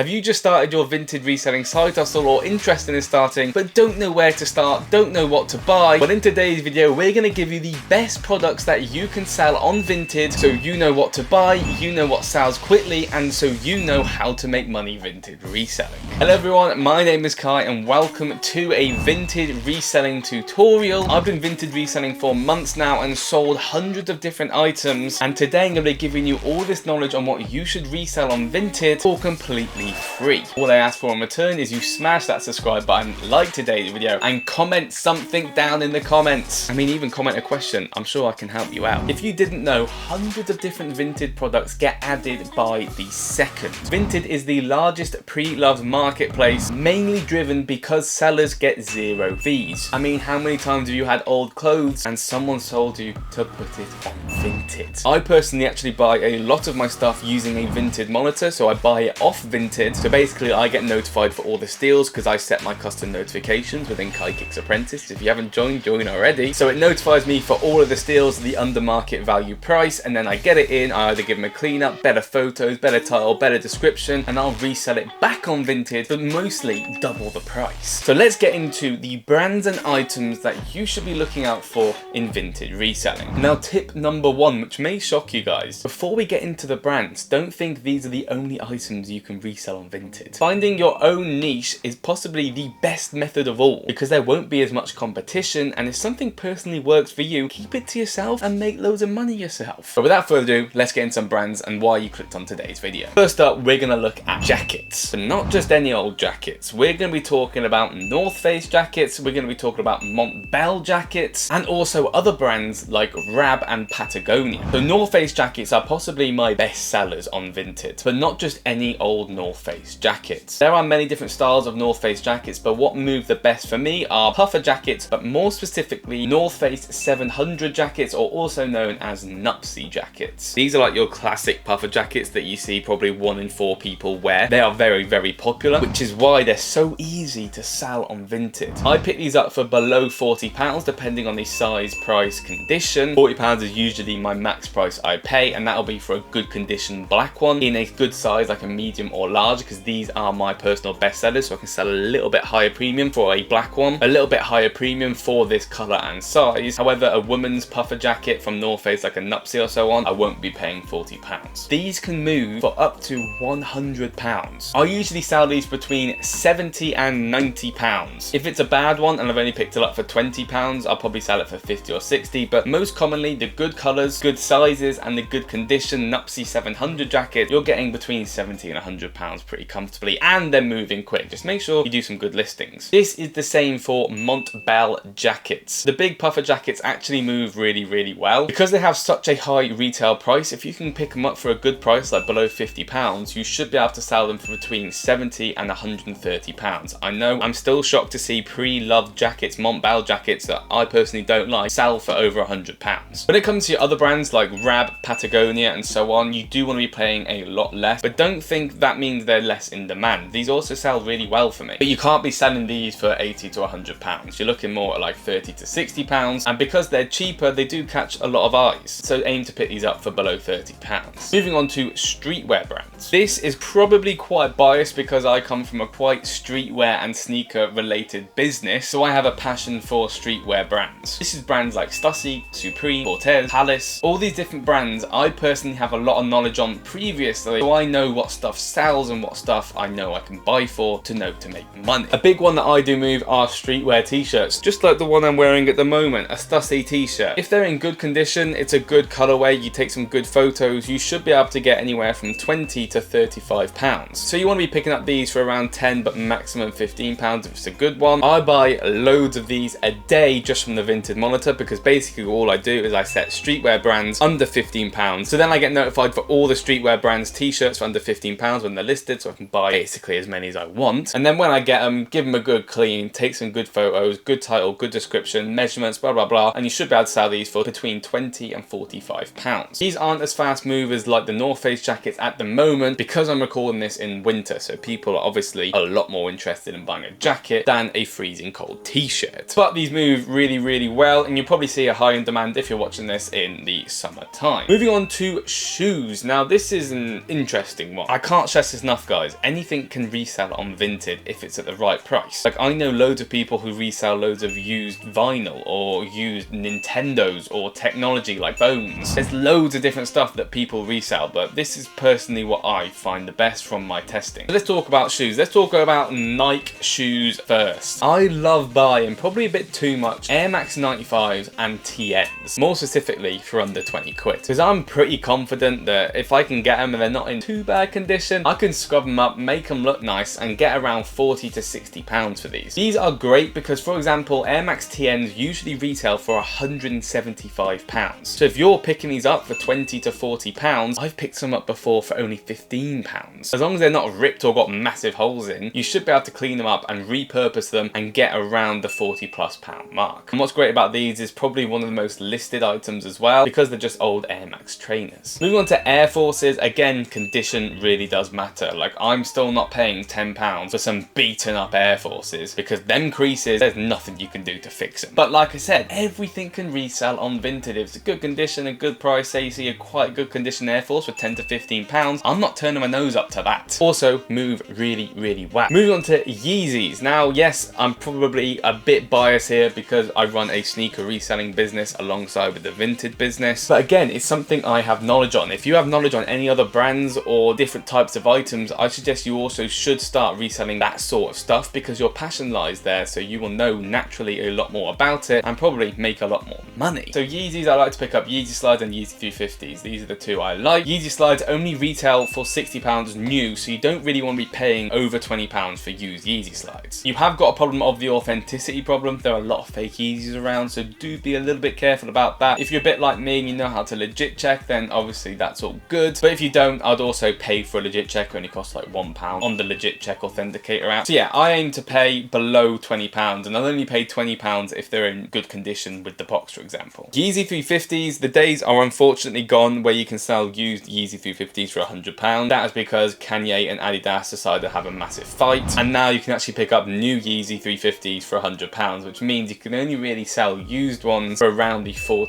Have you just started your Vinted reselling side hustle or interested in starting but don't know where to start, don't know what to buy? Well, in today's video we're going to give you the best products that you can sell on Vinted so you know what to buy, you know what sells quickly, and so you know how to make money Vinted reselling. Hello everyone, my name is Kai and welcome to a Vinted reselling tutorial. I've been Vinted reselling for months now and sold hundreds of different items, and today I'm going to be giving you all this knowledge on what you should resell on Vinted for completely free. All I ask for in return is you smash that subscribe button, like today's video, and comment something down in the comments. I mean, even comment a question. I'm sure I can help you out. If you didn't know, hundreds of different Vinted products get added by the second. Vinted is the largest pre-loved marketplace, mainly driven because sellers get zero fees. I mean, how many times have you had old clothes and someone told you to put it on Vinted? I personally actually buy a lot of my stuff using a Vinted monitor, so I buy it off Vinted. So basically I get notified for all the steals because I set my custom notifications within KaiKicks Apprentice. If you haven't joined, join already. So it notifies me for all of the steals, the under market value price, and then I get it in. I either give them a cleanup, better photos, better title, better description, and I'll resell it back on Vinted, but mostly double the price. So let's get into the brands and items that you should be looking out for in Vinted reselling. Now, tip number one, which may shock you guys. Before we get into the brands, don't think these are the only items you can resell on Vinted. Finding your own niche is possibly the best method of all because there won't be as much competition, and if something personally works for you, keep it to yourself and make loads of money yourself. But without further ado, let's get into some brands and why you clicked on today's video. First up, we're going to look at jackets, but not just any old jackets. We're going to be talking about North Face jackets, we're going to be talking about Montbell jackets, and also other brands like Rab and Patagonia. So North Face jackets are possibly my best sellers on Vinted, but not just any old North Face jackets. There are many different styles of North Face jackets, but what moved the best for me are puffer jackets, but more specifically North Face 700 jackets, or also known as Nupsy jackets. These are like your classic puffer jackets that you see probably 1 in 4 people wear. They are very, very popular, which is why they're so easy to sell on Vinted. I pick these up for below £40 depending on the size, price, condition. £40 is usually my max price I pay, and that'll be for a good condition black one in a good size like a medium or large, because these are my personal best sellers, so I can sell a little bit higher premium for a black one, a little bit higher premium for this color and size. However, a woman's puffer jacket from North Face like a Nupsy or so on, I won't be paying £40. These can move for up to £100. I usually sell these between £70 and £90. If it's a bad one and I've only picked it up for £20, I'll probably sell it for £50 or £60, but most commonly the good colors, good sizes, and the good condition Nupsy 700 jacket, you're getting between £70 and £100 pretty comfortably, and they're moving quick. Just make sure you do some good listings. This is the same for Montbell jackets. The big puffer jackets actually move really, really well because they have such a high retail price. If you can pick them up for a good price, like below £50, you should be able to sell them for between £70 and £130. I know I'm still shocked to see pre-loved jackets, Montbell jackets that I personally don't like, sell for over £100. When it comes to your other brands like Rab, Patagonia, and so on, you do want to be paying a lot less, but don't think that means they're less in demand. These also sell really well for me, but you can't be selling these for £80 to £100. You're looking more at like £30 to £60, and because they're cheaper, they do catch a lot of eyes, so aim to pick these up for below £30. Moving on to streetwear brands. This is probably quite biased because I come from a quite streetwear and sneaker related business, so I have a passion for streetwear brands. This is brands like Stussy, Supreme, Corteiz, Palace. All these different brands I personally have a lot of knowledge on previously, so I know what stuff sells and what stuff I know I can buy for to know to make money. A big one that I do move are streetwear t-shirts, just like the one I'm wearing at the moment, a Stussy t-shirt. If they're in good condition, it's a good colorway, you take some good photos, you should be able to get anywhere from £20 to £35. So you want to be picking up these for around 10 but maximum £15 if it's a good one. I buy loads of these a day just from the Vinted monitor because basically all I do is I set streetwear brands under £15, so then I get notified for all the streetwear brands t-shirts for under £15 when they're listed, so I can buy basically as many as I want. And then when I get them, give them a good clean, take some good photos, good title, good description, measurements, blah blah blah, and you should be able to sell these for between £20 and £45. These aren't as fast movers like the North Face jackets at the moment because I'm recording this in winter, so people are obviously a lot more interested in buying a jacket than a freezing cold t-shirt. But these move really, really well, and you'll probably see a high in demand if you're watching this in the summertime. Moving on to shoes. Now this is an interesting one. I can't stress this enough, guys. Anything can resell on Vinted if it's at the right price. Like, I know loads of people who resell loads of used vinyl or used Nintendos or technology like phones. There's loads of different stuff that people resell, but this is personally what I find the best from my testing. So let's talk about shoes. Let's talk about Nike shoes first. I love buying, probably a bit too much, Air Max 95s and TNs, more specifically for under 20 quid. Because I'm pretty confident that if I can get them and they're not in too bad condition, I can scrub them up, make them look nice, and get around 40 to 60 pounds for these. These are great because, for example, Air Max TNs usually retail for 175 pounds. So if you're picking these up for 20 to 40 pounds, I've picked some up before for only 15 pounds. As long as they're not ripped or got massive holes in, you should be able to clean them up and repurpose them and get around the 40 plus pound mark. And what's great about these is probably one of the most listed items as well, because they're just old Air Max trainers. Moving on to Air Forces, again, condition really does matter. Like, I'm still not paying £10 for some beaten up Air Forces, because them creases, there's nothing you can do to fix them. But like I said, everything can resell on Vinted. If it's a good condition, a good price, say you see a quite good condition Air Force for 10 to 15 pounds, I'm not turning my nose up to that. Also, move really, really well. Moving on to Yeezys. Now, yes, I'm probably a bit biased here because I run a sneaker reselling business alongside with the Vinted business. But again, it's something I have knowledge on. If you have knowledge on any other brands or different types of items, I suggest you also should start reselling that sort of stuff, because your passion lies there, so you will know naturally a lot more about it and probably make a lot more money. So Yeezys, I like to pick up Yeezy Slides and Yeezy 350s. These are the two I like. Yeezy Slides only retail for £60 new, so you don't really want to be paying over £20 for used Yeezy Slides. You have got a problem of the authenticity problem. There are a lot of fake Yeezys around, so do be a little bit careful about that. If you're a bit like me and you know how to legit check, then obviously that's all good. But if you don't, I'd also pay for a legit check. It only costs like £1 on the legit check authenticator app. So yeah, I aim to pay below £20, and I'll only pay £20 if they're in good condition with the box, for example. Yeezy 350s, the days are unfortunately gone where you can sell used Yeezy 350s for £100. That is because Kanye and Adidas decided to have a massive fight, and now you can actually pick up new Yeezy 350s for £100, which means you can only really sell used ones for around the £40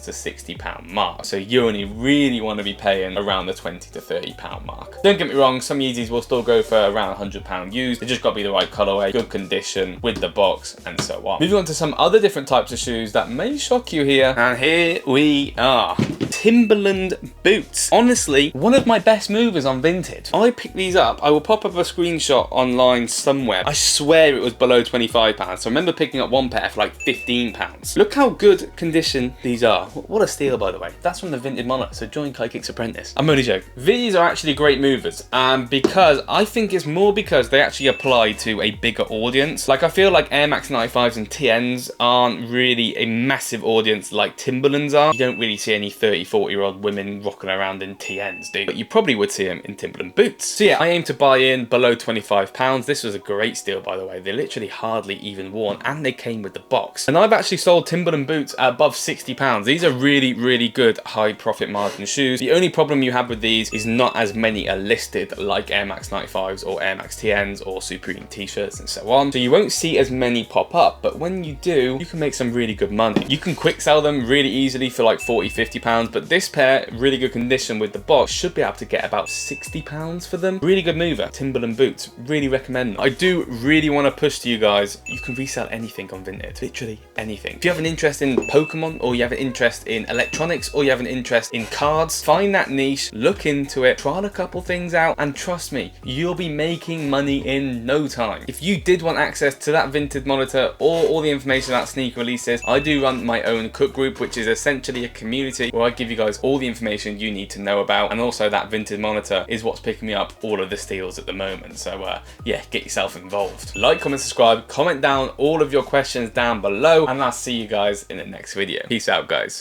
to £60 mark. So you only really want to be paying around the £20 to £30 mark. Don't get me wrong, some Yeezys will still go for around £100 used. They just got to be the right colorway, good condition, with the box, and so on. Moving on to some other different types of shoes that may shock you here, and here we are. Timberland boots. Honestly, one of my best movers on Vinted. I picked these up. I will pop up a screenshot online somewhere. I swear it was below £25. So I remember picking up one pair for like £15. Look how good condition these are. What a steal, by the way. That's from the Vinted monitor, so join KaiKicks Apprentice. I'm only joking. These are actually great movers, because I think it's more because they actually apply to a bigger audience. Like, I feel like Air Max 95s and TNs aren't really a massive audience like Timberlands are. You don't really see any 30, 40-year-old women rocking around in TNs, do you? But you probably would see them in Timberland boots. So yeah, I aim to buy in below £25. This was a great steal, by the way. They're literally hardly even worn, and they came with the box. And I've actually sold Timberland boots at above £60. These are really, really good high profit margin shoes. The only problem you have with these is not as many are listed like Air Max 95s or Air Max TNs or Supreme t-shirts and so on. So you won't see as many pop up, but when you do, you can make some really good money. You can quick sell them really easily for like £40, £50, but this pair, really good condition with the box, should be able to get about £60 for them. Really good mover. Timberland boots, really recommend them. I do really want to push to you guys, you can resell anything on Vinted, literally anything. If you have an interest in Pokemon, or you have an interest in electronics, or you have an interest in cards, find that niche, look into it, try a couple things out, and trust me, you'll be making money in no time. If you did want access to that Vinted monitor or all the information about sneaker releases, I do run my own cook group, which is essentially a community where I give you guys all the information you need to know about, and also that Vinted monitor is what's picking me up all of the steals at the moment. So yeah, get yourself involved. Like, comment, subscribe, comment down all of your questions down below, and I'll see you guys in the next video. Peace out, guys.